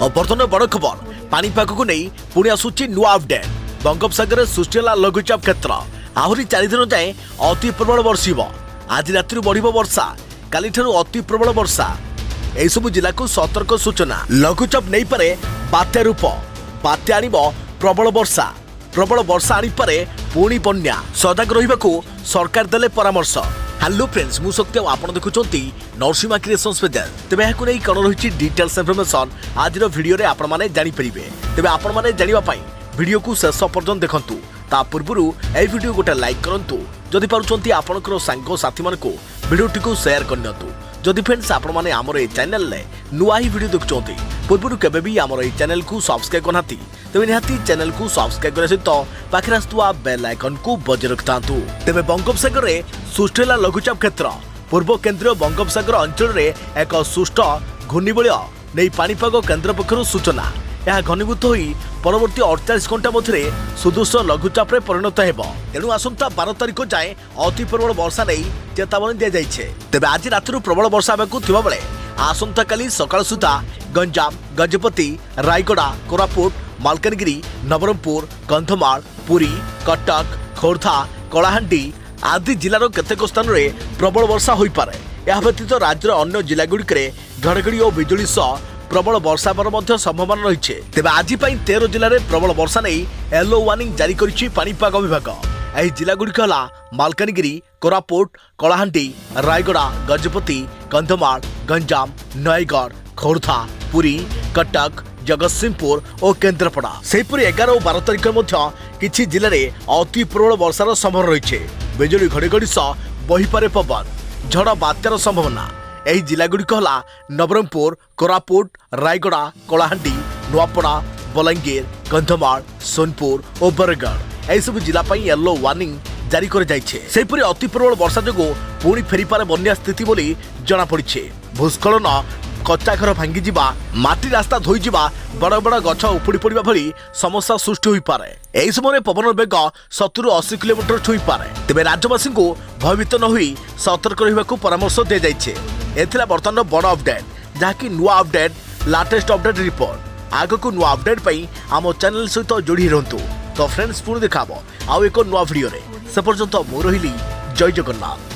और बर्तमान बड़ खबर पानीपाग को नहीं पुणी आसूची नुआ अपडेट। बंगोपसागर सृष्टि लघुचाप क्षेत्र आहरी 4 दिन जाए अति प्रबल बर्षिब। आज राति बढ़ वर्षा, काली अति प्रबल वर्षा। यह सब जिला को सतर्क सूचना। लघुचाप नहीं पारे बात्या रूप, बात्या आनिब प्रबल वर्षा आनीपे पुणी बन्या। सजग रहिबाकू सरकार देले परामर्श। हेलो फ्रेंड्स, मु सत्य आपण देखुचंती नरसिम्हा क्रिएशन स्पेशल। तेबे याकू नै कौन रही डिटेल्स इनफॉरमेशन आज वीडियो रे आपण माने जानि परिबे। तेबे आपण माने जानिबा पई वीडियो को शेष पर्यंत देखंतु। ता पूर्वरु ए वीडियो गोटे लाइक करंतु। जदि पारुचंती आपनकर सांग साथी मानको वीडियोटी को शेयर करनियंतु। जदि फ्रेंड्स आपण माने हमर ए चैनल ले नुआ ही वीडियो देखुचंती, पूर्वरु केबे भी हमर ए चैनल को सब्सक्राइब करनाती, तेबे निहाती चैनल को सब्सक्राइब करे सहित पाखरे आस्तुआ बेल आइकन को बजाय रखतांतु। तेबे बंगोपसागर रे सृष्टि लघुचाप क्षेत्र पूर्व केंद्रीय बंगोपसागर अंचल रे एक सुष्ट घूर्णिबलय नहीं पानीपाग केन्द्र पक्षर सूचना। यह घनीभूत होई परवर्ती 48 घंटा मध्य सुदृश लघुचाप परिणत हेब। तेणु आसंता 12 तारिख जाए अति प्रबल वर्षा नहीं चेतावनी दि जाइछे। तेबे आज राति प्रबल वर्षा हेबाकू थिबा बेले आसंता काली सकाळ सुधा गंजाम, गजपति, रायगड़ा, कोरापुट, मालकानगिरी, नवरंगपुर, कंधमाल, पुरी, कटक, खोर्धा, कलाहांडी आदि जिलार केतेक स्थान में प्रबल वर्षा हो पारे। यह व्यतीत राज्यर अन्य जिलागुड़िक घड़घड़ी और बिजुली सह प्रबल वर्षा हेबार संभावना रही। तेज आज 13 जिले में प्रबल वर्षा नहीं येलो वार्निंग जारी करिछि पानीपाग विभाग। यह जिलागुड़िक है मालकानगिरी, कोरापुट, कलाहांडी, रायगड़ा, गजपति, कंधमाल, गंजाम, नयगढ़, खोर्धा, पुरी, कटक, जगतसिंहपुर और केन्द्रापड़ा। सेहीपरि 11 और 12 तारिख मध्य किछि जिले में अति प्रबल वर्षार संभावना रही। बिजुली घड़घड़ी सह बहीपारे पवन, झड़ बात्यार संभावना। यही जिलागुड़िक है नवरंगपुर, कोरापुट, रायगड़ा, कलाहांडी, नुआपड़ा, बलांगीर, कंधमाल, सोनपुर और बरगढ़। यह सब जिला येलो वार्निंग जारी कर सेहीपरि अति प्रबल वर्षा जो पुणी फेरीपारे बन्या स्थिति बोली जना पड़ी। भूस्खलन, कच्चा घर भांगी जिबा, माटी रास्ता धोई जिबा, बड़ बड़ गछ उपुड़ी पड़िबा भली समस्या सृष्टि होई पारे। एही समय पवन बेग 70-80 किलोमीटर छुई पारे। तेबे राज्यवासी को भयभीत न होई सतर्क रहिबाकू परामर्श दे जाइछे। एथिला वर्तमान बड़ अपडेट, जहाँकि नुआ अपडेट लाटेस्ट अपडेट रिपोर्ट। आगको नुआ अपडेट पई आम चैनल सहित जोड़ी रहंतु। तो फ्रेंड्स पुणी देखाबो आउ एक नुआ वीडियो रे। से पर्यंत मो रहिली जय जगन्नाथ।